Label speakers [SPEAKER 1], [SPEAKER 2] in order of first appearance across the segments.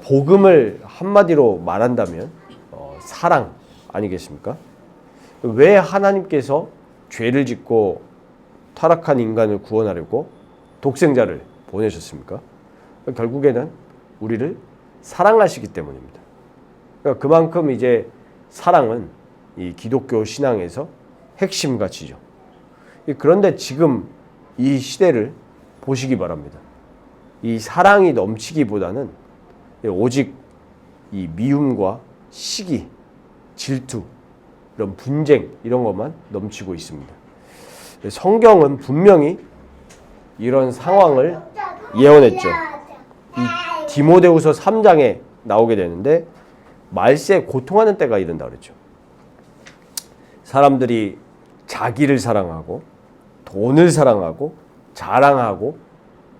[SPEAKER 1] 복음을 한마디로 말한다면 사랑 아니겠습니까? 왜 하나님께서 죄를 짓고 타락한 인간을 구원하려고 독생자를 보내셨습니까? 결국에는 우리를 사랑하시기 때문입니다. 그러니까 그만큼 이제 사랑은 이 기독교 신앙에서 핵심 가치죠. 그런데 지금 이 시대를 보시기 바랍니다. 이 사랑이 넘치기보다는 오직 이 미움과 시기, 질투, 이런 분쟁 이런 것만 넘치고 있습니다. 성경은 분명히 이런 상황을 예언했죠. 이 디모데후서 3장에 나오게 되는데 말세에 고통하는 때가 이른다 그랬죠. 사람들이 자기를 사랑하고 돈을 사랑하고 자랑하고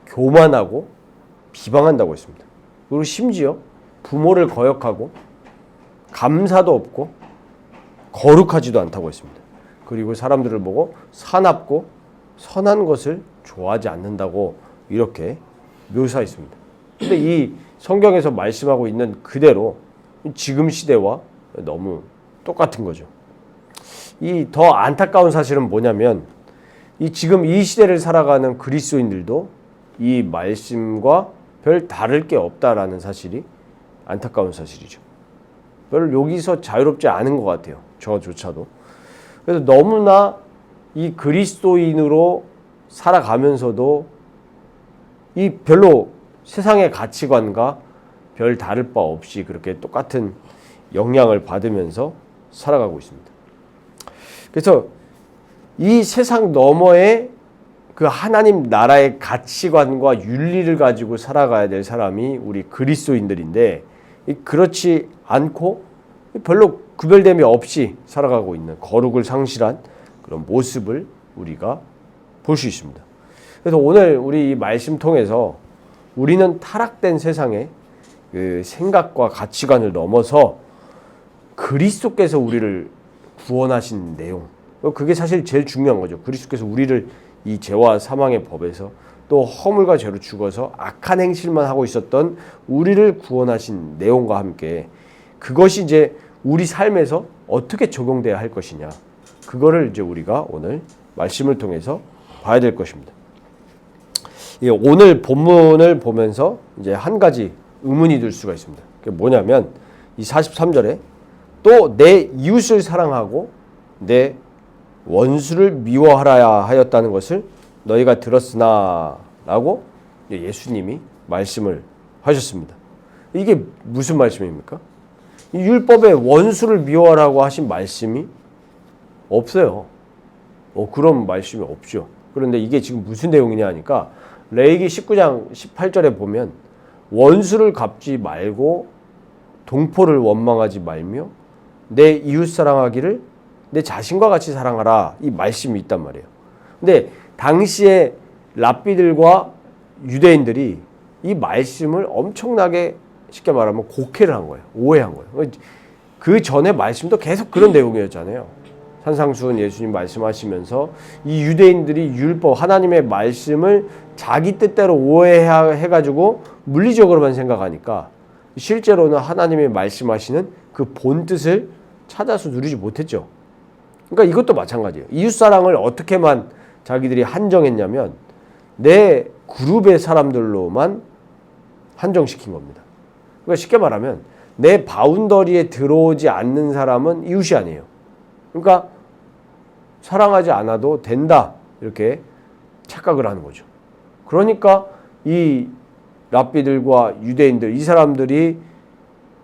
[SPEAKER 1] 교만하고 비방한다고 했습니다. 그리고 심지어 부모를 거역하고 감사도 없고 거룩하지도 않다고 했습니다. 그리고 사람들을 보고 사납고 선한 것을 좋아하지 않는다고 이렇게 묘사했습니다. 근데 이 성경에서 말씀하고 있는 그대로 지금 시대와 너무 똑같은 거죠. 이 더 안타까운 사실은 뭐냐면 지금 이 시대를 살아가는 그리스도인들도 이 말씀과 별 다를 게 없다라는 사실이 안타까운 사실이죠. 별로 여기서 자유롭지 않은 것 같아요. 저조차도. 그래서 너무나 이 그리스도인으로 살아가면서도 이 별로 세상의 가치관과 별 다를 바 없이 그렇게 똑같은 영향을 받으면서 살아가고 있습니다. 그래서 이 세상 너머의 그 하나님 나라의 가치관과 윤리를 가지고 살아가야 될 사람이 우리 그리스도인들인데 그렇지 않고 별로 구별됨이 없이 살아가고 있는 거룩을 상실한 그런 모습을 우리가 볼 수 있습니다. 그래서 오늘 우리 이 말씀 통해서 우리는 타락된 세상의 그 생각과 가치관을 넘어서 그리스도께서 우리를 구원하신 내용, 그게 사실 제일 중요한 거죠. 그리스도께서 우리를 이 죄와 사망의 법에서 또 허물과 죄로 죽어서 악한 행실만 하고 있었던 우리를 구원하신 내용과 함께 그것이 이제 우리 삶에서 어떻게 적용돼야 할 것이냐, 그거를 이제 우리가 오늘 말씀을 통해서 봐야 될 것입니다. 오늘 본문을 보면서 이제 한 가지 의문이 들 수가 있습니다. 그게 뭐냐면 이 43절에 또 내 이웃을 사랑하고 내 원수를 미워하라야 하였다는 것을 너희가 들었으나 라고 예수님이 말씀을 하셨습니다. 이게 무슨 말씀입니까? 이 율법에 원수를 미워하라고 하신 말씀이 없어요. 그런 말씀이 없죠. 그런데 이게 지금 무슨 내용이냐 하니까 레위기 19장 18절에 보면 원수를 갚지 말고 동포를 원망하지 말며 내 이웃 사랑하기를 내 자신과 같이 사랑하라, 이 말씀이 있단 말이에요. 근데 당시에 랍비들과 유대인들이 이 말씀을 엄청나게 쉽게 말하면 곡해를 한 거예요. 오해한 거예요. 그 전에 말씀도 계속 그런 내용이었잖아요. 산상수훈 예수님 말씀하시면서 이 유대인들이 율법, 하나님의 말씀을 자기 뜻대로 오해해가지고 물리적으로만 생각하니까 실제로는 하나님의 말씀하시는 그 본뜻을 찾아서 누리지 못했죠. 그러니까 이것도 마찬가지예요. 이웃사랑을 어떻게만 자기들이 한정했냐면 내 그룹의 사람들로만 한정시킨 겁니다. 그러니까 쉽게 말하면 내 바운더리에 들어오지 않는 사람은 이웃이 아니에요. 그러니까 사랑하지 않아도 된다, 이렇게 착각을 하는 거죠. 그러니까 이 랍비들과 유대인들, 이 사람들이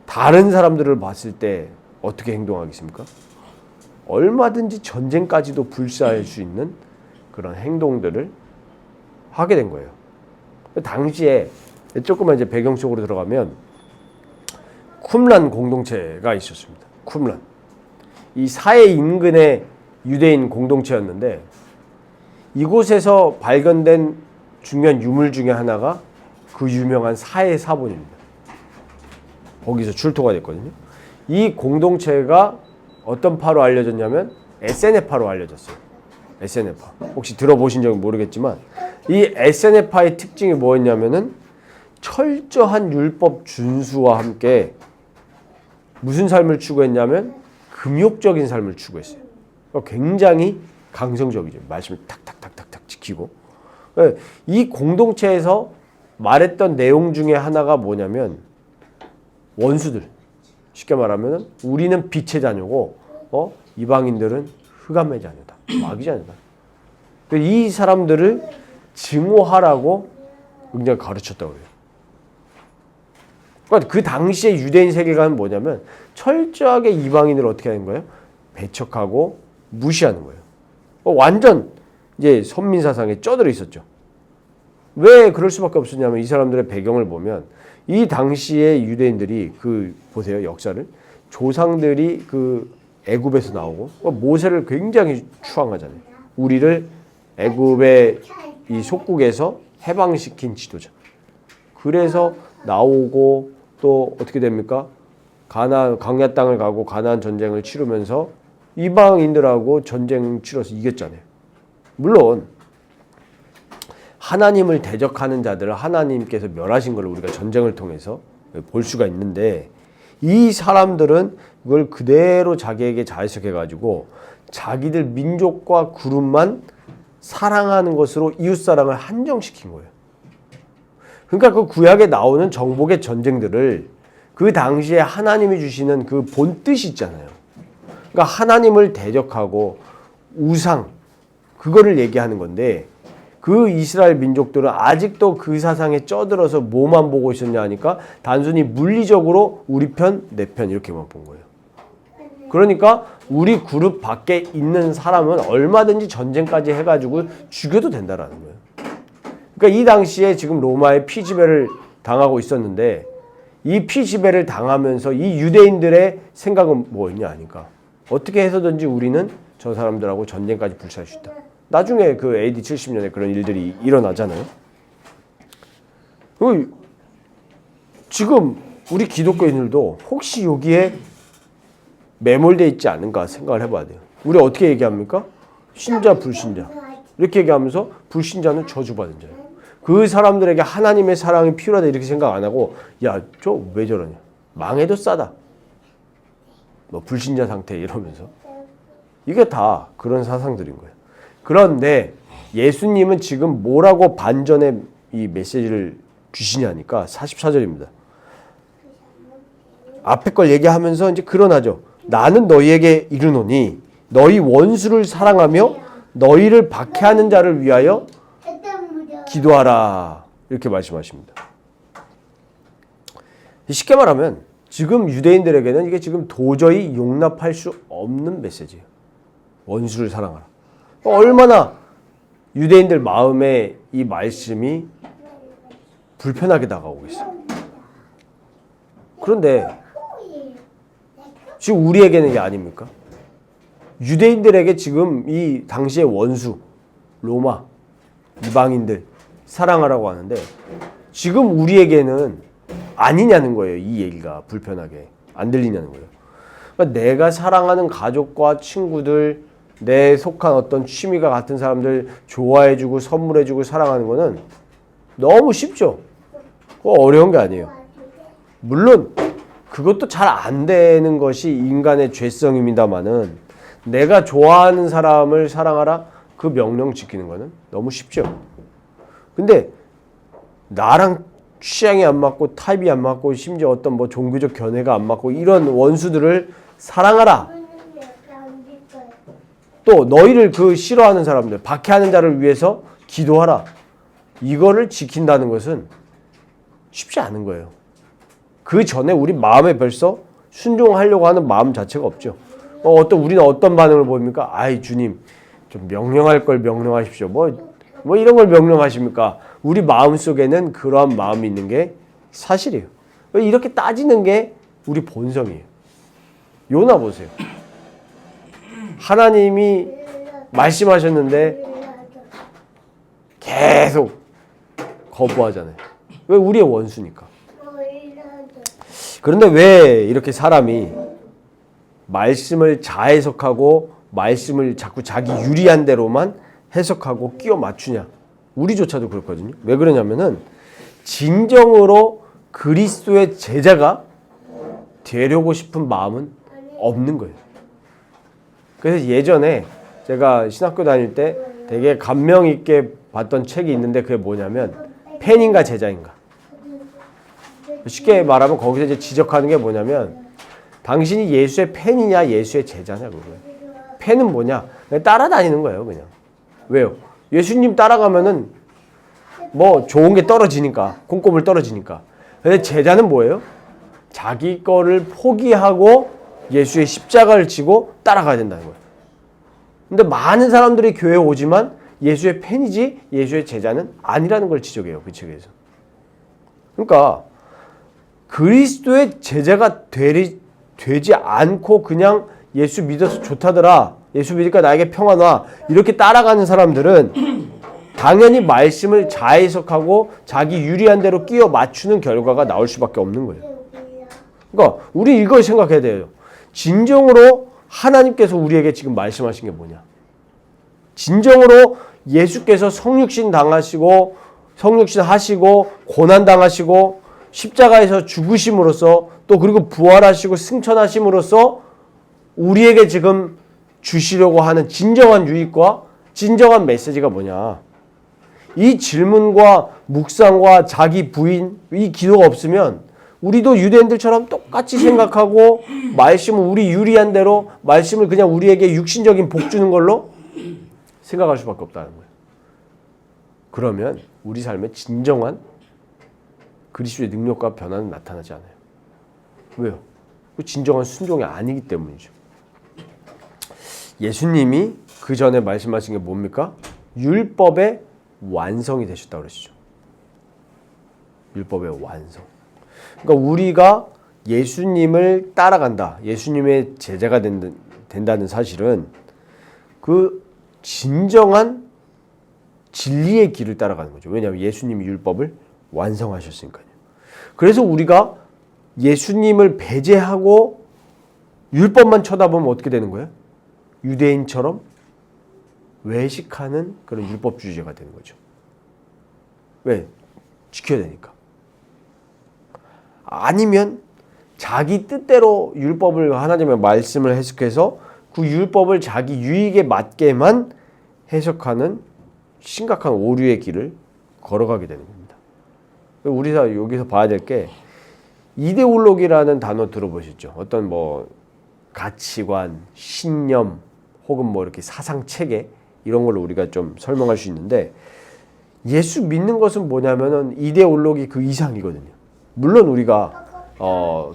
[SPEAKER 1] 다른 사람들을 봤을 때 어떻게 행동하겠습니까? 얼마든지 전쟁까지도 불사할 수 있는 그런 행동들을 하게 된 거예요. 당시에 조금만 이제 배경 속으로 들어가면 쿰란 공동체가 있었습니다. 쿰란. 이 사해 인근의 유대인 공동체였는데 이곳에서 발견된 중요한 유물 중에 하나가 그 유명한 사해 사본입니다. 거기서 출토가 됐거든요. 이 공동체가 어떤 파로 알려졌냐면 에세네파로 알려졌어요. SNF파. 혹시 들어보신 적은 모르겠지만 이 SNF파의 특징이 뭐였냐면은 철저한 율법 준수와 함께 무슨 삶을 추구했냐면 금욕적인 삶을 추구했어요. 그러니까 굉장히 강성적이죠. 말씀을 탁탁탁탁탁 지키고. 이 공동체에서 말했던 내용 중에 하나가 뭐냐면 원수들. 쉽게 말하면 우리는 빛의 자녀고 이방인들은 흑암의 자녀다. 마귀 자녀다. 이 사람들을 증오하라고 굉장히 가르쳤다고 해요. 그러니까 그 당시에 유대인 세계관은 뭐냐면 철저하게 이방인을 어떻게 하는 거예요? 배척하고 무시하는 거예요. 완전 이제 선민 사상에 쩌들어 있었죠. 왜 그럴 수밖에 없었냐면 이 사람들의 배경을 보면 이 당시에 유대인들이 보세요, 역사를. 조상들이 애굽에서 나오고 모세를 굉장히 추앙하잖아요. 우리를 애굽의 이 속국에서 해방시킨 지도자. 그래서 나오고 또 어떻게 됩니까? 광야 땅을 가고 가나안 전쟁을 치르면서 이방인들하고 전쟁 치러서 이겼잖아요. 물론 하나님을 대적하는 자들을 하나님께서 멸하신 걸 우리가 전쟁을 통해서 볼 수가 있는데 이 사람들은 그걸 그대로 자기에게 자해석해가지고 자기들 민족과 그룹만 사랑하는 것으로 이웃사랑을 한정시킨 거예요. 그러니까 그 구약에 나오는 정복의 전쟁들을 그 당시에 하나님이 주시는 그 본뜻이 있잖아요. 그러니까 하나님을 대적하고 우상, 그거를 얘기하는 건데 그 이스라엘 민족들은 아직도 그 사상에 쩌들어서 뭐만 보고 있었냐 하니까 단순히 물리적으로 우리 편, 내 편 이렇게만 본 거예요. 그러니까 우리 그룹 밖에 있는 사람은 얼마든지 전쟁까지 해가지고 죽여도 된다라는 거예요. 그러니까 이 당시에 지금 로마의 피지배를 당하고 있었는데 이 피지배를 당하면서 이 유대인들의 생각은 뭐였냐 하니까 어떻게 해서든지 우리는 저 사람들하고 전쟁까지 불사할 수 있다. 나중에 그 AD 70년에 그런 일들이 일어나잖아요. 지금 우리 기독교인들도 혹시 여기에 매몰되어 있지 않은가 생각을 해봐야 돼요. 우리 어떻게 얘기합니까? 신자, 불신자. 이렇게 얘기하면서 불신자는 저주받은 자예요. 그 사람들에게 하나님의 사랑이 필요하다 이렇게 생각 안 하고 야, 저 왜 저러냐. 망해도 싸다. 불신자 상태 이러면서. 이게 다 그런 사상들인 거예요. 그런데 예수님은 지금 뭐라고 반전의 이 메시지를 주시냐니까 44절입니다. 앞에 걸 얘기하면서 이제 그러나죠. 나는 너희에게 이르노니 너희 원수를 사랑하며 너희를 박해하는 자를 위하여 기도하라. 이렇게 말씀하십니다. 쉽게 말하면 지금 유대인들에게는 이게 지금 도저히 용납할 수 없는 메시지예요. 원수를 사랑하라. 얼마나 유대인들 마음에 이 말씀이 불편하게 다가오고 있어요. 그런데 지금 우리에게는 이게 아닙니까? 유대인들에게 지금 이 당시의 원수, 로마, 이방인들 사랑하라고 하는데 지금 우리에게는 아니냐는 거예요. 이 얘기가 불편하게 안 들리냐는 거예요. 그러니까 내가 사랑하는 가족과 친구들, 내 속한 어떤 취미가 같은 사람들 좋아해주고 선물해주고 사랑하는 거는 너무 쉽죠. 어려운 게 아니에요. 물론 그것도 잘 안 되는 것이 인간의 죄성입니다만은 내가 좋아하는 사람을 사랑하라 그 명령 지키는 거는 너무 쉽죠. 근데 나랑 취향이 안 맞고 타입이 안 맞고 심지어 어떤 종교적 견해가 안 맞고 이런 원수들을 사랑하라. 또 너희를 싫어하는 사람들, 박해하는 자를 위해서 기도하라. 이거를 지킨다는 것은 쉽지 않은 거예요. 그 전에 우리 마음에 벌써 순종하려고 하는 마음 자체가 없죠. 우리는 어떤 반응을 보입니까? 아이 주님 좀 명령할 걸 명령하십시오. 뭐 이런 걸 명령하십니까? 우리 마음 속에는 그러한 마음이 있는 게 사실이에요. 이렇게 따지는 게 우리 본성이에요. 요나 보세요. 하나님이 말씀하셨는데 계속 거부하잖아요. 왜? 우리의 원수니까. 그런데 왜 이렇게 사람이 말씀을 자해석하고 말씀을 자꾸 자기 유리한 대로만 해석하고 끼워 맞추냐? 우리조차도 그렇거든요. 왜 그러냐면은 진정으로 그리스도의 제자가 되려고 싶은 마음은 없는 거예요. 그래서 예전에 제가 신학교 다닐 때 되게 감명 있게 봤던 책이 있는데 그게 뭐냐면 팬인가 제자인가. 쉽게 말하면 거기서 이제 지적하는 게 뭐냐면 당신이 예수의 팬이냐 예수의 제자냐 그거예요. 팬은 뭐냐? 그냥 따라다니는 거예요, 그냥. 왜요? 예수님 따라가면은 뭐 좋은 게 떨어지니까, 콩고물 떨어지니까. 근데 제자는 뭐예요? 자기 거를 포기하고 예수의 십자가를 지고 따라가야 된다는 거예요. 근데 많은 사람들이 교회에 오지만 예수의 팬이지 예수의 제자는 아니라는 걸 지적해요, 그 책에서. 그러니까 그리스도의 제자가 되지 않고 그냥 예수 믿어서 좋다더라, 예수 믿으니까 나에게 평안 와, 이렇게 따라가는 사람들은 당연히 말씀을 자해석하고 자기 유리한 대로 끼워 맞추는 결과가 나올 수밖에 없는 거예요. 그러니까 우리 이걸 생각해야 돼요. 진정으로 하나님께서 우리에게 지금 말씀하신 게 뭐냐? 진정으로 예수께서 성육신 당하시고 성육신 하시고 고난 당하시고 십자가에서 죽으심으로써 또 그리고 부활하시고 승천하심으로써 우리에게 지금 주시려고 하는 진정한 유익과 진정한 메시지가 뭐냐? 이 질문과 묵상과 자기 부인, 이 기도가 없으면 우리도 유대인들처럼 똑같이 생각하고 말씀을 우리 유리한 대로 말씀을 그냥 우리에게 육신적인 복 주는 걸로 생각할 수밖에 없다는 거예요. 그러면 우리 삶에 진정한 그리스도의 능력과 변화는 나타나지 않아요. 왜요? 진정한 순종이 아니기 때문이죠. 예수님이 그 전에 말씀하신 게 뭡니까? 율법의 완성이 되셨다고 그러시죠. 율법의 완성. 그러니까 우리가 예수님을 따라간다, 예수님의 제자가 된다는 사실은 그 진정한 진리의 길을 따라가는 거죠. 왜냐하면 예수님이 율법을 완성하셨으니까요. 그래서 우리가 예수님을 배제하고 율법만 쳐다보면 어떻게 되는 거예요? 유대인처럼 외식하는 그런 율법주의자가 되는 거죠. 왜? 지켜야 되니까. 아니면 자기 뜻대로 율법을 하나님의 말씀을 해석해서 그 율법을 자기 유익에 맞게만 해석하는 심각한 오류의 길을 걸어가게 되는 겁니다. 우리가 여기서 봐야 될 게 이데올로기라는 단어 들어보셨죠? 어떤 뭐 가치관, 신념 혹은 뭐 이렇게 사상 체계 이런 걸로 우리가 좀 설명할 수 있는데 예수 믿는 것은 뭐냐면은 이데올로기 그 이상이거든요. 물론 우리가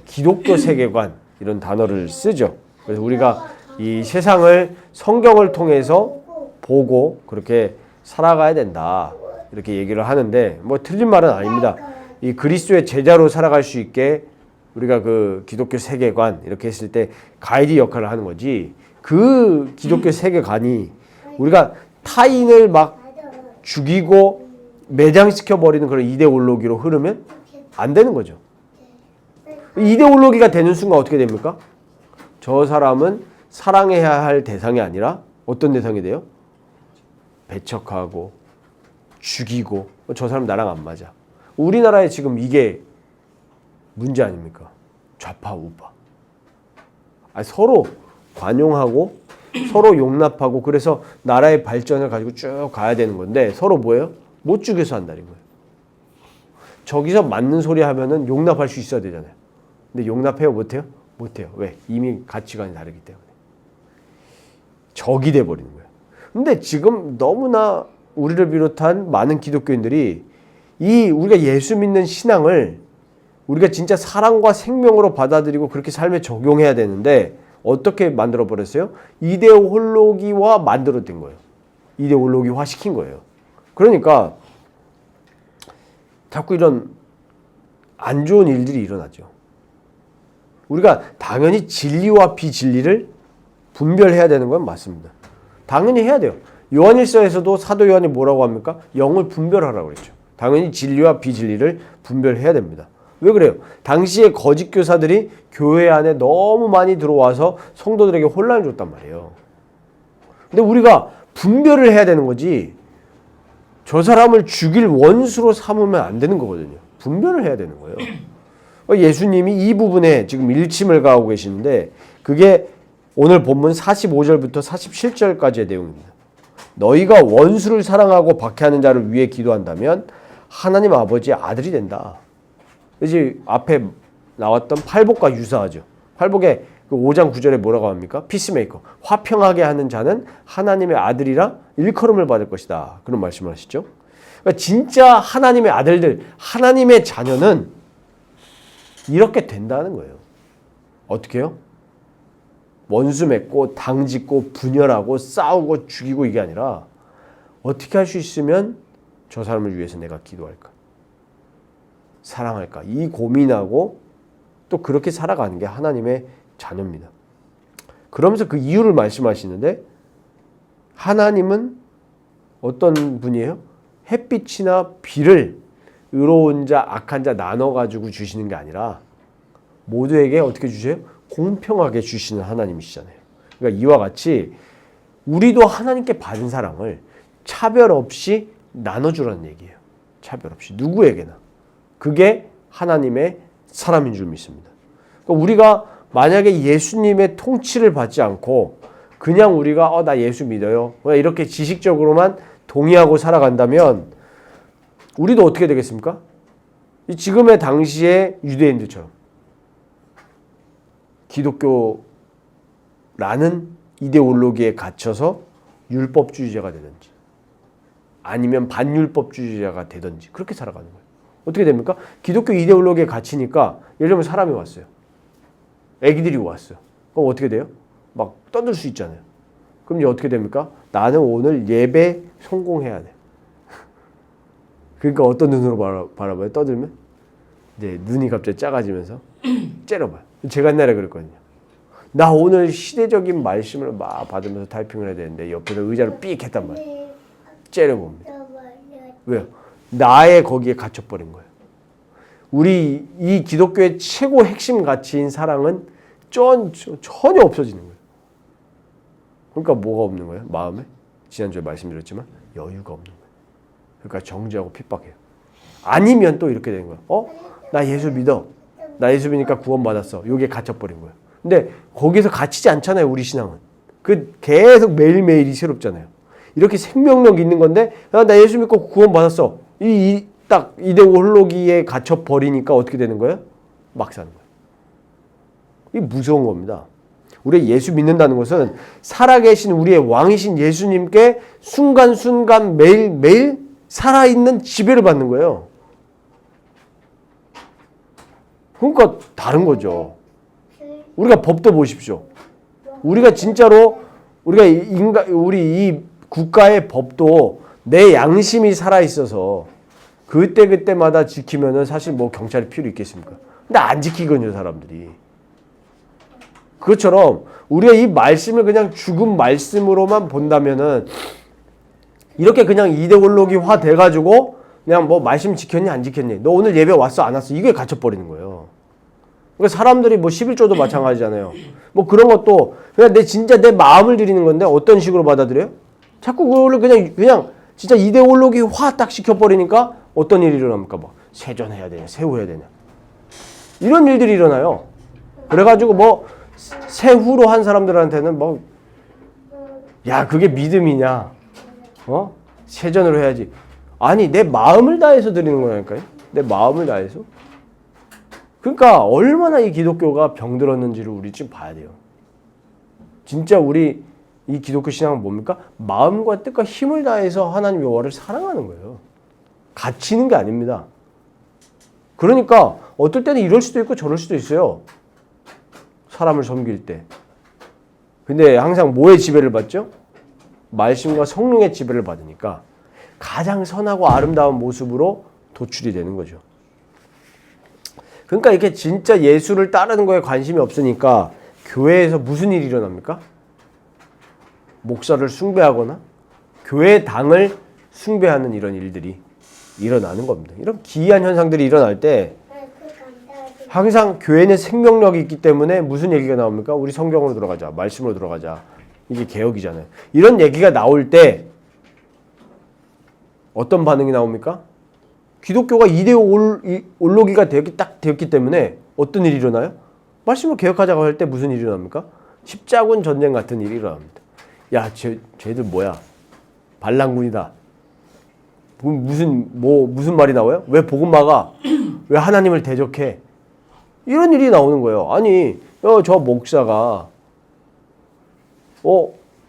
[SPEAKER 1] 기독교 세계관 이런 단어를 쓰죠. 그래서 우리가 이 세상을 성경을 통해서 보고 그렇게 살아가야 된다 이렇게 얘기를 하는데 뭐 틀린 말은 아닙니다. 이 그리스도의 제자로 살아갈 수 있게 우리가 그 기독교 세계관 이렇게 했을 때 가이드 역할을 하는 거지, 그 기독교 세계관이 우리가 타인을 막 죽이고 매장시켜 버리는 그런 이데올로기로 흐르면 안 되는 거죠. 이데올로기가 되는 순간 어떻게 됩니까? 저 사람은 사랑해야 할 대상이 아니라 어떤 대상이 돼요? 배척하고 죽이고, 저 사람 나랑 안 맞아. 우리나라에 지금 이게 문제 아닙니까? 좌파 우파. 서로 관용하고 서로 용납하고 그래서 나라의 발전을 가지고 쭉 가야 되는 건데 서로 뭐예요? 못 죽여서 한다는 거예요. 저기서 맞는 소리 하면은 용납할 수 있어야 되잖아요. 근데 용납해요? 못해요? 못해요. 왜? 이미 가치관이 다르기 때문에. 적이 돼버리는 거예요. 근데 지금 너무나 우리를 비롯한 많은 기독교인들이 우리가 예수 믿는 신앙을 우리가 진짜 사랑과 생명으로 받아들이고 그렇게 삶에 적용해야 되는데 어떻게 만들어버렸어요? 이데올로기화 만들어진 거예요. 이데올로기화 시킨 거예요. 그러니까 자꾸 이런 안 좋은 일들이 일어나죠. 우리가 당연히 진리와 비진리를 분별해야 되는 건 맞습니다. 당연히 해야 돼요. 요한일서에서도 사도 요한이 뭐라고 합니까? 영을 분별하라고 그랬죠. 당연히 진리와 비진리를 분별해야 됩니다. 왜 그래요? 당시에 거짓 교사들이 교회 안에 너무 많이 들어와서 성도들에게 혼란을 줬단 말이에요. 근데 우리가 분별을 해야 되는 거지 저 사람을 죽일 원수로 삼으면 안 되는 거거든요. 분별을 해야 되는 거예요. 예수님이 이 부분에 지금 일침을 가하고 계시는데 그게 오늘 본문 45절부터 47절까지의 내용입니다. 너희가 원수를 사랑하고 박해하는 자를 위해 기도한다면 하나님 아버지의 아들이 된다. 이제 앞에 나왔던 팔복과 유사하죠. 팔복의 그 5장 9절에 뭐라고 합니까? 피스메이커. 화평하게 하는 자는 하나님의 아들이라 일컬음을 받을 것이다. 그런 말씀을 하시죠. 그러니까 진짜 하나님의 아들들, 하나님의 자녀는 이렇게 된다는 거예요. 어떻게 해요? 원수 맺고 당짓고 분열하고 싸우고 죽이고 이게 아니라 어떻게 할 수 있으면 저 사람을 위해서 내가 기도할까? 사랑할까? 이 고민하고 또 그렇게 살아가는 게 하나님의 자녀입니다. 그러면서 그 이유를 말씀하시는데 하나님은 어떤 분이에요? 햇빛이나 비를 의로운 자, 악한 자 나눠가지고 주시는 게 아니라 모두에게 어떻게 주세요? 공평하게 주시는 하나님이시잖아요. 그러니까 이와 같이 우리도 하나님께 받은 사랑을 차별 없이 나눠주라는 얘기예요. 차별 없이 누구에게나. 그게 하나님의 사람인 줄 믿습니다. 그러니까 우리가 만약에 예수님의 통치를 받지 않고 그냥 우리가 나 예수 믿어요. 이렇게 지식적으로만 동의하고 살아간다면 우리도 어떻게 되겠습니까? 지금의 당시의 유대인들처럼 기독교라는 이데올로기에 갇혀서 율법주의자가 되든지 아니면 반율법주의자가 되든지 그렇게 살아가는 거예요. 어떻게 됩니까? 기독교 이데올로기에 갇히니까 예를 들면 사람이 왔어요. 애기들이 왔어요. 그럼 어떻게 돼요? 막 떠들 수 있잖아요. 그럼 이제 어떻게 됩니까? 나는 오늘 예배 성공해야 돼. 그러니까 어떤 눈으로 바라봐요? 떠들면? 이제 눈이 갑자기 작아지면서 째려봐요. 제가 옛날에 그랬거든요. 나 오늘 시대적인 말씀을 막 받으면서 타이핑을 해야 되는데 옆에서 의자를 삑 했단 말이에요. 째려봅니다. 왜요? 나의 거기에 갇혀버린 거예요. 우리 이 기독교의 최고 핵심 가치인 사랑은 전혀 없어지는 거예요. 그러니까 뭐가 없는 거예요? 마음에? 지난주에 말씀드렸지만 여유가 없는 거예요. 그러니까 정죄하고 핍박해요. 아니면 또 이렇게 되는 거예요. 나 예수 믿어. 나 예수 믿으니까 구원받았어. 여기에 갇혀버린 거예요. 근데 거기서 갇히지 않잖아요. 우리 신앙은. 계속 매일매일이 새롭잖아요. 이렇게 생명력 있는 건데 나 예수 믿고 구원받았어. 딱 이데올로기에 갇혀버리니까 어떻게 되는 거예요? 막 사는 거예요. 이게 무서운 겁니다. 우리 예수 믿는다는 것은 살아계신 우리의 왕이신 예수님께 순간순간 매일매일 살아있는 지배를 받는 거예요. 그러니까 다른 거죠. 우리가 법도 보십시오. 우리가 진짜로 우리 이 국가의 법도 내 양심이 살아있어서 그때마다 지키면은 사실 뭐 경찰이 필요 있겠습니까? 근데 안 지키거든요, 사람들이. 그것처럼 우리가 이 말씀을 그냥 죽은 말씀으로만 본다면은 이렇게 그냥 이데올로기화 돼가지고 그냥 뭐 말씀 지켰니 안 지켰니? 너 오늘 예배 왔어 안 왔어? 이게 갇혀버리는 거예요. 그러니까 사람들이 뭐 11조도 마찬가지잖아요. 뭐 그런 것도 그냥 진짜 내 마음을 드리는 건데 어떤 식으로 받아들여요? 자꾸 그거를 그냥 진짜 이데올로기화 딱 시켜버리니까 어떤 일이 일어납니까? 뭐 세전해야 되냐, 세후해야 되냐. 이런 일들이 일어나요. 그래가지고 뭐 세후로 한 사람들한테는 뭐 야 그게 믿음이냐? 세전으로 해야지. 아니 내 마음을 다해서 드리는 거라니까요. 내 마음을 다해서. 그러니까 얼마나 이 기독교가 병들었는지를 우리 지금 봐야 돼요. 진짜 우리 이 기독교 신앙은 뭡니까? 마음과 뜻과 힘을 다해서 하나님 여호와를 사랑하는 거예요. 갇히는 게 아닙니다. 그러니까 어떨 때는 이럴 수도 있고 저럴 수도 있어요. 사람을 섬길 때. 근데 항상 뭐의 지배를 받죠? 말씀과 성령의 지배를 받으니까 가장 선하고 아름다운 모습으로 도출이 되는 거죠. 그러니까 이렇게 진짜 예수를 따르는 거에 관심이 없으니까 교회에서 무슨 일이 일어납니까? 목사를 숭배하거나 교회 당을 숭배하는 이런 일들이 일어나는 겁니다. 이런 기이한 현상들이 일어날 때 항상 교회는 생명력이 있기 때문에 무슨 얘기가 나옵니까? 우리 성경으로 들어가자. 말씀으로 들어가자. 이게 개혁이잖아요. 이런 얘기가 나올 때 어떤 반응이 나옵니까? 기독교가 이데오 올로기가 되었기 때문에 어떤 일이 일어나요? 말씀을 개혁하자고 할 때 무슨 일이 일어납니까? 십자군 전쟁 같은 일이 일어납니다. 야, 쟤들 뭐야? 반란군이다. 무슨 말이 나와요? 왜 복음 막아? 왜 하나님을 대적해? 이런 일이 나오는 거예요. 아니, 저 목사가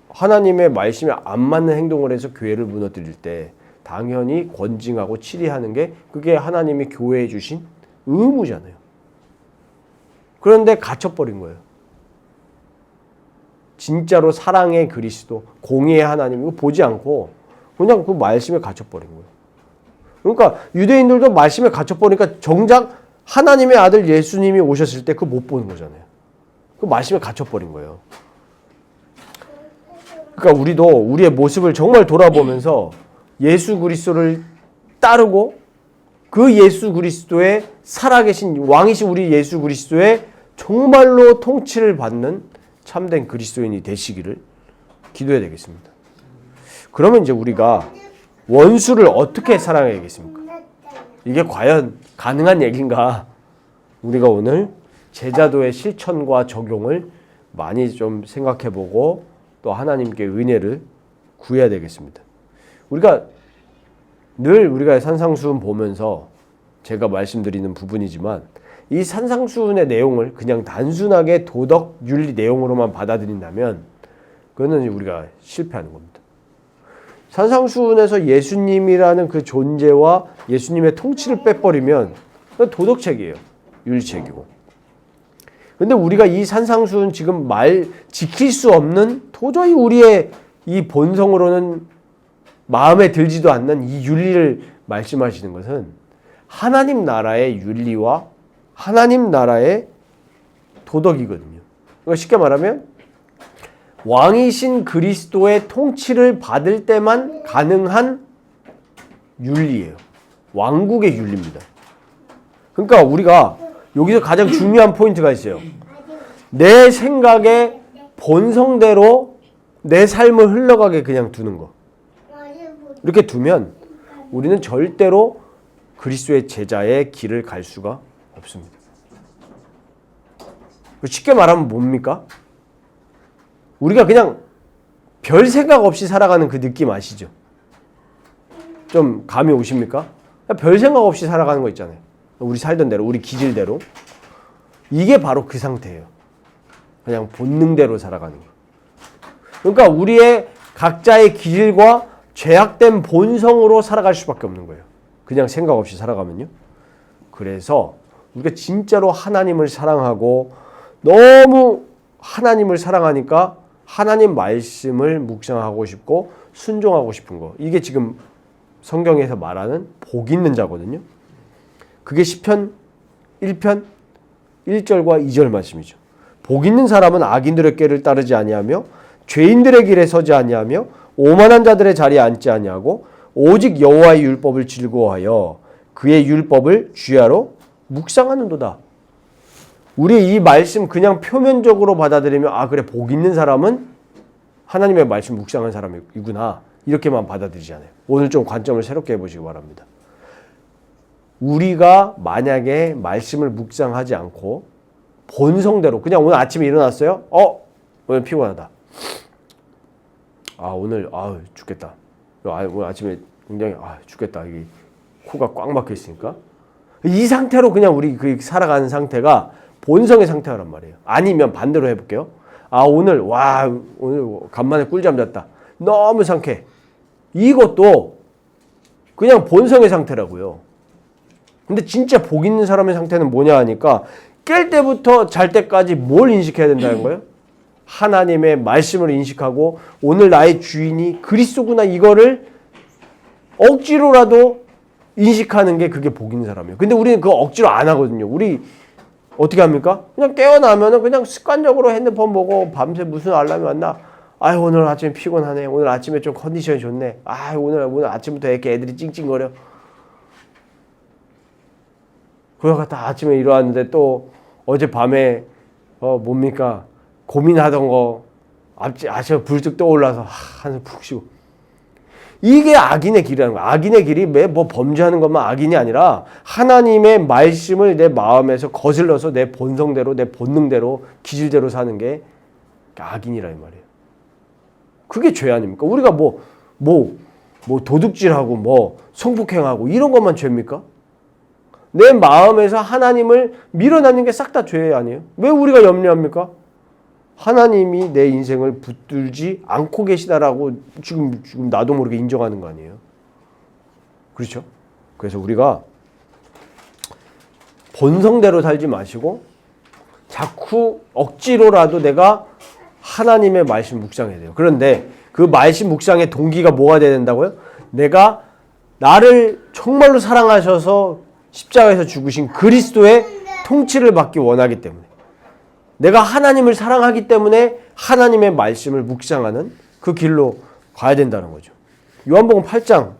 [SPEAKER 1] 하나님의 말씀에 안 맞는 행동을 해서 교회를 무너뜨릴 때 당연히 권징하고 치리하는 게 그게 하나님이 교회에 주신 의무잖아요. 그런데 갇혀버린 거예요. 진짜로 사랑의 그리스도, 공의의 하나님 이거 보지 않고 그냥 그 말씀에 갇혀버린 거예요. 그러니까 유대인들도 말씀에 갇혀버리니까 정작 하나님의 아들 예수님이 오셨을 때 그거 못 보는 거잖아요. 그 말씀에 갇혀버린 거예요. 그러니까 우리도 우리의 모습을 정말 돌아보면서 예수 그리스도를 따르고 그 예수 그리스도의 살아계신 왕이신 우리 예수 그리스도의 정말로 통치를 받는 참된 그리스도인이 되시기를 기도해야 되겠습니다. 그러면 이제 우리가 원수를 어떻게 사랑해야겠습니까? 이게 과연 가능한 얘기인가? 우리가 오늘 제자도의 실천과 적용을 많이 좀 생각해보고 또 하나님께 은혜를 구해야 되겠습니다. 우리가 산상수훈 보면서 제가 말씀드리는 부분이지만 이 산상수훈의 내용을 그냥 단순하게 도덕, 윤리 내용으로만 받아들인다면 그거는 우리가 실패하는 겁니다. 산상수훈에서 예수님이라는 그 존재와 예수님의 통치를 빼버리면 그건 도덕책이에요. 윤리책이고. 근데 우리가 이 산상수훈 지금 지킬 수 없는 도저히 우리의 이 본성으로는 마음에 들지도 않는 이 윤리를 말씀하시는 것은 하나님 나라의 윤리와 하나님 나라의 도덕이거든요. 그러니까 쉽게 말하면 왕이신 그리스도의 통치를 받을 때만 가능한 윤리예요. 왕국의 윤리입니다. 그러니까 우리가 여기서 가장 중요한 포인트가 있어요. 내 생각의 본성대로 내 삶을 흘러가게 그냥 두는 거. 이렇게 두면 우리는 절대로 그리스도의 제자의 길을 갈 수가 없습니다. 쉽게 말하면 뭡니까? 우리가 그냥 별 생각 없이 살아가는 그 느낌 아시죠? 좀 감이 오십니까? 별 생각 없이 살아가는 거 있잖아요. 우리 살던 대로, 우리 기질대로. 이게 바로 그 상태예요. 그냥 본능대로 살아가는 거. 그러니까 우리의 각자의 기질과 죄악된 본성으로 살아갈 수밖에 없는 거예요. 그냥 생각 없이 살아가면요. 그래서 우리가 진짜로 하나님을 사랑하고 너무 하나님을 사랑하니까 하나님 말씀을 묵상하고 싶고 순종하고 싶은 거. 이게 지금 성경에서 말하는 복 있는 자거든요. 그게 시편 1편 1절과 2절 말씀이죠. 복 있는 사람은 악인들의 꾀를 따르지 아니하며 죄인들의 길에 서지 아니하며 오만한 자들의 자리에 앉지 아니하고 오직 여호와의 율법을 즐거워하여 그의 율법을 주야로 묵상하는도다. 우리 이 말씀 그냥 표면적으로 받아들이면 그래 복 있는 사람은 하나님의 말씀 묵상한 사람이구나 이렇게만 받아들이잖아요. 오늘 좀 관점을 새롭게 해보시기 바랍니다. 우리가 만약에 말씀을 묵상하지 않고 본성대로 그냥 오늘 아침에 일어났어요. 오늘 피곤하다. 오늘 죽겠다. 오늘 아침에 굉장히 죽겠다. 이게 코가 꽉 막혀 있으니까 이 상태로 그냥 우리 살아가는 상태가 본성의 상태란 말이에요. 아니면 반대로 해볼게요. 오늘 간만에 꿀잠 잤다. 너무 상쾌해. 이것도 그냥 본성의 상태라고요. 근데 진짜 복 있는 사람의 상태는 뭐냐 하니까 깰 때부터 잘 때까지 뭘 인식해야 된다는 거예요? 하나님의 말씀을 인식하고 오늘 나의 주인이 그리스도구나 이거를 억지로라도 인식하는 게 그게 복 있는 사람이에요. 근데 우리는 그거 억지로 안 하거든요. 우리 어떻게 합니까? 그냥 깨어나면은 그냥 습관적으로 핸드폰 보고 밤새 무슨 알람이 왔나? 오늘 아침에 피곤하네. 오늘 아침에 좀 컨디션이 좋네. 오늘 아침부터 이렇게 애들이 찡찡거려. 그거 갖다 아침에 일어났는데 또 어젯밤에 뭡니까? 고민하던 거 저 불쑥 떠올라서 한숨 푹 쉬고. 이게 악인의 길이라는 거야. 악인의 길이 뭐 범죄하는 것만 악인이 아니라 하나님의 말씀을 내 마음에서 거슬러서 내 본성대로, 내 본능대로, 기질대로 사는 게 악인이라 이 말이에요. 그게 죄 아닙니까? 우리가 뭐 도둑질하고 뭐 성폭행하고 이런 것만 죄입니까? 내 마음에서 하나님을 밀어넣는 게 싹 다 죄 아니에요? 왜 우리가 염려합니까? 하나님이 내 인생을 붙들지 않고 계시다라고 지금 나도 모르게 인정하는 거 아니에요? 그렇죠? 그래서 우리가 본성대로 살지 마시고 자꾸 억지로라도 내가 하나님의 말씀 묵상해야 돼요. 그런데 그 말씀 묵상의 동기가 뭐가 돼야 된다고요? 내가 나를 정말로 사랑하셔서 십자가에서 죽으신 그리스도의 통치를 받기 원하기 때문에, 내가 하나님을 사랑하기 때문에 하나님의 말씀을 묵상하는 그 길로 가야 된다는 거죠. 요한복음 8장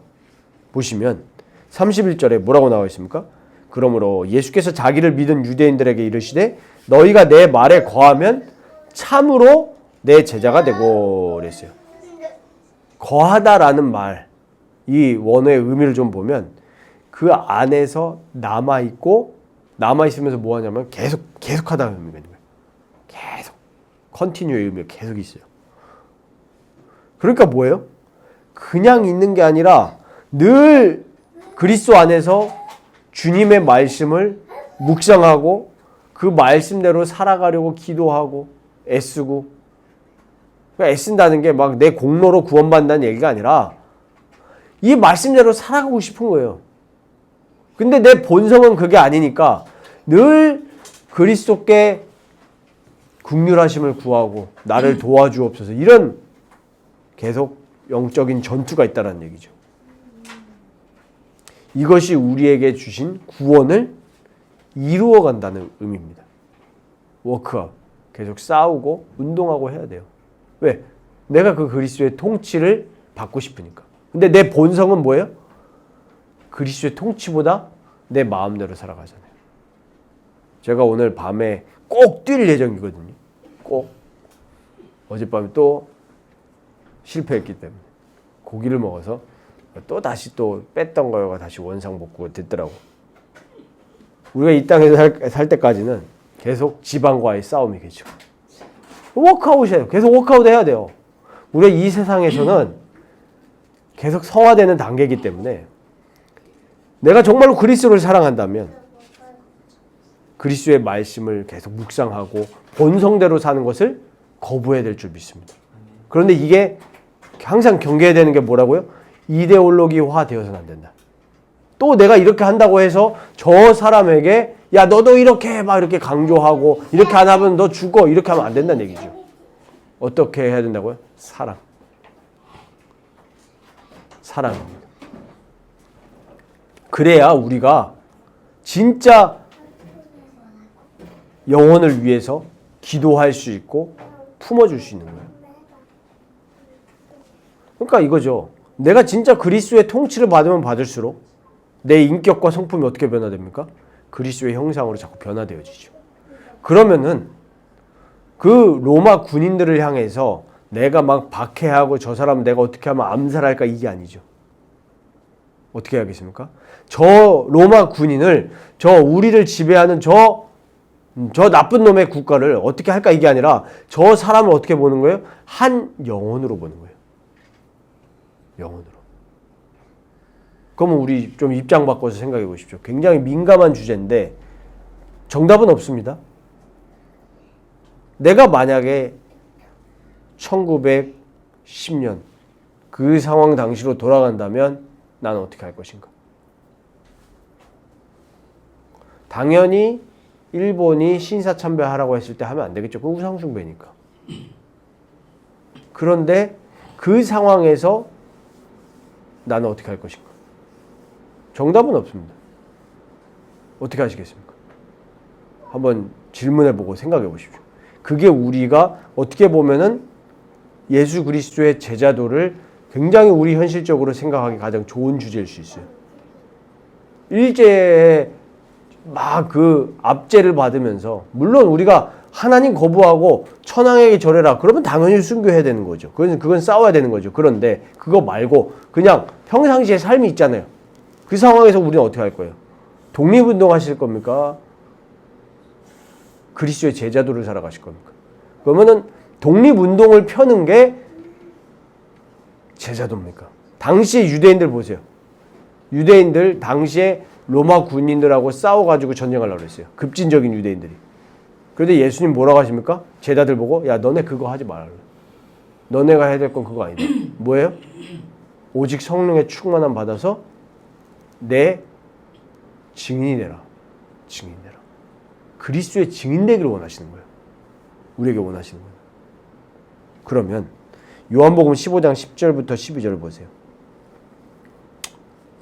[SPEAKER 1] 보시면 31절에 뭐라고 나와 있습니까? 그러므로 예수께서 자기를 믿은 유대인들에게 이르시되 너희가 내 말에 거하면 참으로 내 제자가 되고 그랬어요. 거하다라는 말, 이 원어의 의미를 좀 보면 그 안에서 남아있으면서 뭐 하냐면 계속하다는 의미가 있는 거예요. 계속. 컨티뉴의 의미가 계속 있어요. 그러니까 뭐예요? 그냥 있는 게 아니라 늘 그리스도 안에서 주님의 말씀을 묵상하고 그 말씀대로 살아가려고 기도하고 애쓰고, 그러니까 애쓴다는 게 막 내 공로로 구원받는다는 얘기가 아니라 이 말씀대로 살아가고 싶은 거예요. 근데 내 본성은 그게 아니니까 늘 그리스도께 긍휼하심을 구하고 나를 도와주옵소서, 이런 계속 영적인 전투가 있다는 얘기죠. 이것이 우리에게 주신 구원을 이루어간다는 의미입니다. 워크아웃. 계속 싸우고 운동하고 해야 돼요. 왜? 내가 그 그리스도의 통치를 받고 싶으니까. 근데 내 본성은 뭐예요? 그리스도의 통치보다 내 마음대로 살아가잖아요. 제가 오늘 밤에 꼭 뛸 예정이거든요. 꼭. 어젯밤에 또 실패했기 때문에 고기를 먹어서 또 다시 또 뺐던 거가 다시 원상복구가 됐더라고. 우리가 이 땅에서 살 때까지는 계속 지방과의 싸움이겠죠. 워크아웃이에요. 계속 워크아웃 해야 돼요. 우리가 이 세상에서는 계속 성화되는 단계이기 때문에 내가 정말로 그리스도를 사랑한다면 그리스도의 말씀을 계속 묵상하고 본성대로 사는 것을 거부해야 될 줄 믿습니다. 그런데 이게 항상 경계해야 되는 게 뭐라고요? 이데올로기화 되어서는 안 된다. 또 내가 이렇게 한다고 해서 저 사람에게 야 너도 이렇게 해 막 이렇게 강조하고 이렇게 안 하면 너 죽어 이렇게 하면 안 된다는 얘기죠. 어떻게 해야 된다고요? 사랑입니다. 그래야 우리가 진짜 영혼을 위해서 기도할 수 있고 품어줄 수 있는 거예요. 그러니까 이거죠. 내가 진짜 그리스도의 통치를 받으면 받을수록 내 인격과 성품이 어떻게 변화됩니까? 그리스도의 형상으로 자꾸 변화되어지죠. 그러면은 그 로마 군인들을 향해서 내가 막 박해하고 저 사람 내가 어떻게 하면 암살할까, 이게 아니죠. 어떻게 해야겠습니까? 저 로마 군인을, 저 우리를 지배하는 저 나쁜 놈의 국가를 어떻게 할까, 이게 아니라 저 사람을 어떻게 보는 거예요? 한 영혼으로 보는 거예요. 영혼으로. 그러면 우리 좀 입장 바꿔서 생각해 보십시오. 굉장히 민감한 주제인데 정답은 없습니다. 내가 만약에 1910년 그 상황 당시로 돌아간다면 나는 어떻게 할 것인가? 당연히 일본이 신사참배하라고 했을 때 하면 안 되겠죠. 그 우상숭배니까. 그런데 그 상황에서 나는 어떻게 할 것인가? 정답은 없습니다. 어떻게 하시겠습니까? 한번 질문해보고 생각해 보십시오. 그게 우리가 어떻게 보면은 예수 그리스도의 제자도를 굉장히 우리 현실적으로 생각하기 가장 좋은 주제일 수 있어요. 일제에 막 그 압제를 받으면서, 물론 우리가 하나님 거부하고 천황에게 절해라. 그러면 당연히 순교해야 되는 거죠. 그건 싸워야 되는 거죠. 그런데 그거 말고 그냥 평상시의 삶이 있잖아요. 그 상황에서 우리는 어떻게 할 거예요? 독립운동 하실 겁니까? 그리스도의 제자도를 살아가실 겁니까? 그러면은 독립운동을 펴는 게 제자도입니까? 당시의 유대인들 보세요. 유대인들 당시에 로마 군인들하고 싸워가지고 전쟁하려고 그랬어요. 급진적인 유대인들이. 그런데 예수님 뭐라고 하십니까? 제자들 보고 야 너네 그거 하지 말라. 너네가 해야 될 건 그거 아니다. 뭐예요? 오직 성령의 충만함 받아서 내 증인이 되라. 증인 되라. 그리스도의 증인 되기를 원하시는 거예요. 우리에게 원하시는 거예요. 그러면 요한복음 15장 10절부터 12절을 보세요.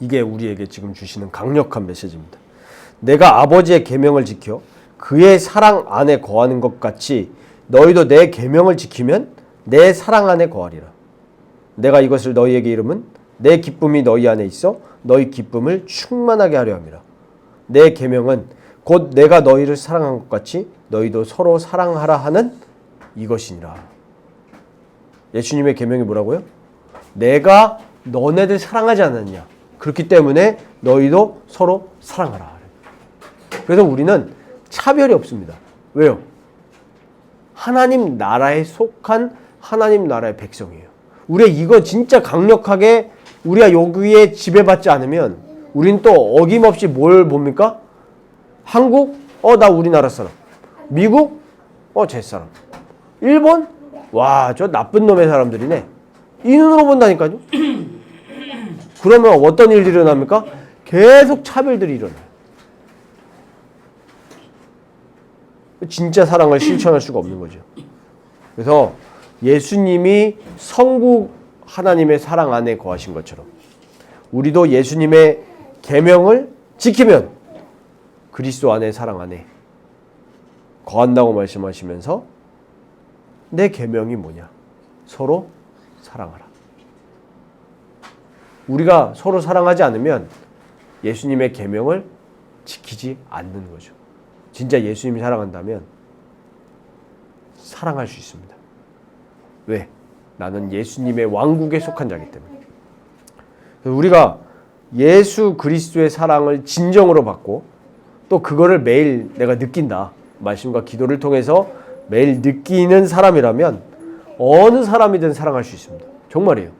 [SPEAKER 1] 이게 우리에게 지금 주시는 강력한 메시지입니다. 내가 아버지의 계명을 지켜 그의 사랑 안에 거하는 것 같이 너희도 내 계명을 지키면 내 사랑 안에 거하리라. 내가 이것을 너희에게 이름은 내 기쁨이 너희 안에 있어 너희 기쁨을 충만하게 하려 함이라. 내 계명은 곧 내가 너희를 사랑한 것 같이 너희도 서로 사랑하라 하는 이것이니라. 예수님의 계명이 뭐라고요? 내가 너네들 사랑하지 않았냐. 그렇기 때문에 너희도 서로 사랑하라. 그래서 우리는 차별이 없습니다. 왜요? 하나님 나라에 속한 하나님 나라의 백성이에요. 우리가 이거 진짜 강력하게 우리가 여기에 지배받지 않으면 우린 또 어김없이 뭘 봅니까? 한국? 나 우리나라 사람. 미국? 제 사람. 일본? 와, 저 나쁜 놈의 사람들이네. 이 눈으로 본다니까요. 그러면 어떤 일들이 일어납니까? 계속 차별들이 일어나요. 진짜 사랑을 실천할 수가 없는 거죠. 그래서 예수님이 성국 하나님의 사랑 안에 거하신 것처럼 우리도 예수님의 계명을 지키면 그리스도 안에 사랑 안에 거한다고 말씀하시면서 내 계명이 뭐냐? 서로 사랑하라. 우리가 서로 사랑하지 않으면 예수님의 계명을 지키지 않는 거죠. 진짜 예수님이 사랑한다면 사랑할 수 있습니다. 왜? 나는 예수님의 왕국에 속한 자이기 때문에. 우리가 예수 그리스도의 사랑을 진정으로 받고 또 그거를 매일 내가 느낀다. 말씀과 기도를 통해서 매일 느끼는 사람이라면 어느 사람이든 사랑할 수 있습니다. 정말이에요.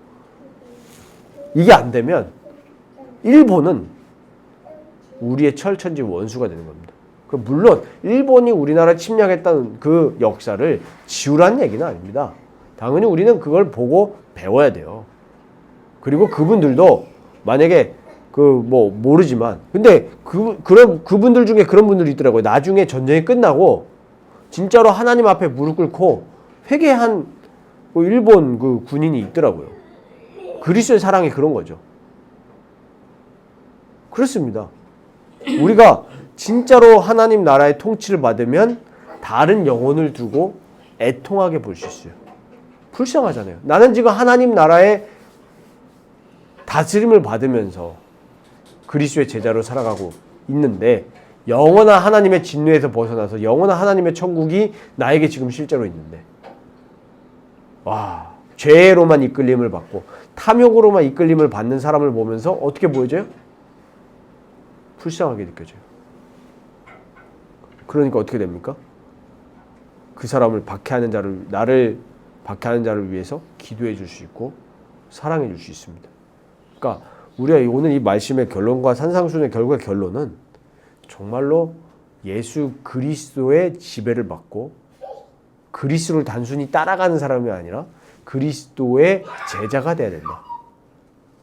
[SPEAKER 1] 이게 안 되면 일본은 우리의 철천지 원수가 되는 겁니다. 물론 일본이 우리나라 침략했다는 그 역사를 지우라는 얘기는 아닙니다. 당연히 우리는 그걸 보고 배워야 돼요. 그리고 그분들도 만약에 모르지만 근데 그분들 중에 그런 분들이 있더라고요. 나중에 전쟁이 끝나고 진짜로 하나님 앞에 무릎 꿇고 회개한 일본 그 군인이 있더라고요. 그리스도의 사랑이 그런 거죠. 그렇습니다. 우리가 진짜로 하나님 나라의 통치를 받으면 다른 영혼을 두고 애통하게 볼 수 있어요. 불쌍하잖아요. 나는 지금 하나님 나라의 다스림을 받으면서 그리스도의 제자로 살아가고 있는데 영원한 하나님의 진노에서 벗어나서 영원한 하나님의 천국이 나에게 지금 실제로 있는데 와, 죄로만 이끌림을 받고 탐욕으로만 이끌림을 받는 사람을 보면서 어떻게 보여져요? 불쌍하게 느껴져요. 그러니까 어떻게 됩니까? 그 사람을 박해하는 자를, 나를 박해하는 자를 위해서 기도해 줄 수 있고 사랑해 줄 수 있습니다. 그러니까 우리가 오늘 이 말씀의 결론과 산상순의 결국의 결론은 정말로 예수 그리스도의 지배를 받고 그리스도를 단순히 따라가는 사람이 아니라 그리스도의 제자가 돼야 된다.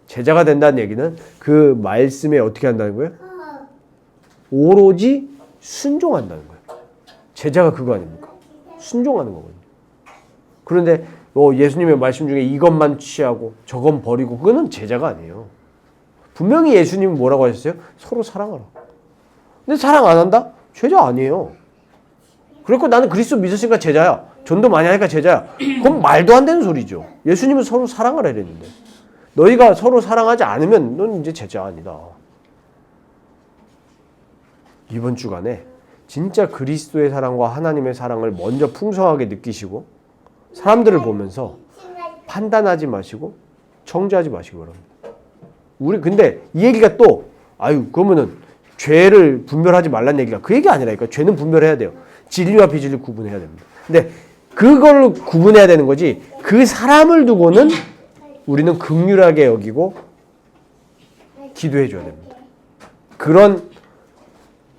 [SPEAKER 1] 제자가 된다는 얘기는 그 말씀에 어떻게 한다는 거예요? 오로지 순종한다는 거예요. 제자가 그거 아닙니까? 순종하는 거거든요. 그런데 예수님의 말씀 중에 이것만 취하고 저건 버리고 그거는 제자가 아니에요. 분명히 예수님은 뭐라고 하셨어요? 서로 사랑하라. 근데 사랑 안 한다? 제자 아니에요. 그리고 나는 그리스도 믿었으니까 제자야. 전도 많이 하니까 제자야. 그건 말도 안 되는 소리죠. 예수님은 서로 사랑하라 이랬는데 너희가 서로 사랑하지 않으면 넌 이제 제자 아니다. 이번 주간에 진짜 그리스도의 사랑과 하나님의 사랑을 먼저 풍성하게 느끼시고 사람들을 보면서 판단하지 마시고 정죄하지 마시기 바랍니다. 우리 근데 이 얘기가 또 그러면은 죄를 분별하지 말란 얘기가 그 얘기 아니라니까. 죄는 분별해야 돼요. 진리와 비진리 구분해야 됩니다. 근데 그걸로 구분해야 되는 거지 그 사람을 두고는 우리는 긍휼하게 여기고 기도해 줘야 됩니다. 그런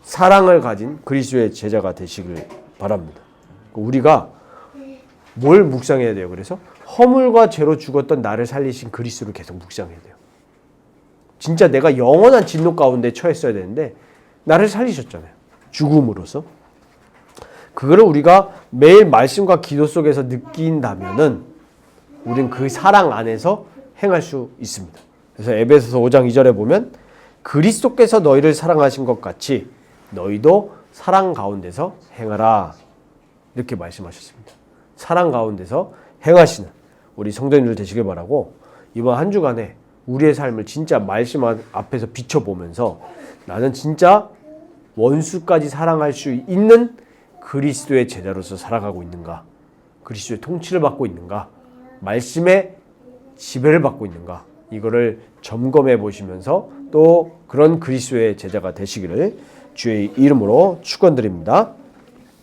[SPEAKER 1] 사랑을 가진 그리스도의 제자가 되시길 바랍니다. 우리가 뭘 묵상해야 돼요? 그래서 허물과 죄로 죽었던 나를 살리신 그리스도를 계속 묵상해야 돼요. 진짜 내가 영원한 진노 가운데 처했어야 되는데 나를 살리셨잖아요. 죽음으로써. 그거를 우리가 매일 말씀과 기도 속에서 느낀다면은 우린 그 사랑 안에서 행할 수 있습니다. 그래서 에베소서 5장 2절에 보면 그리스도께서 너희를 사랑하신 것 같이 너희도 사랑 가운데서 행하라. 이렇게 말씀하셨습니다. 사랑 가운데서 행하시는 우리 성도님들 되시길 바라고 이번 한 주간에 우리의 삶을 진짜 말씀 앞에서 비춰보면서 나는 진짜 원수까지 사랑할 수 있는 그리스도의 제자로서 살아가고 있는가? 그리스도의 통치를 받고 있는가? 말씀의 지배를 받고 있는가? 이거를 점검해 보시면서 또 그런 그리스도의 제자가 되시기를 주의 이름으로 축원드립니다.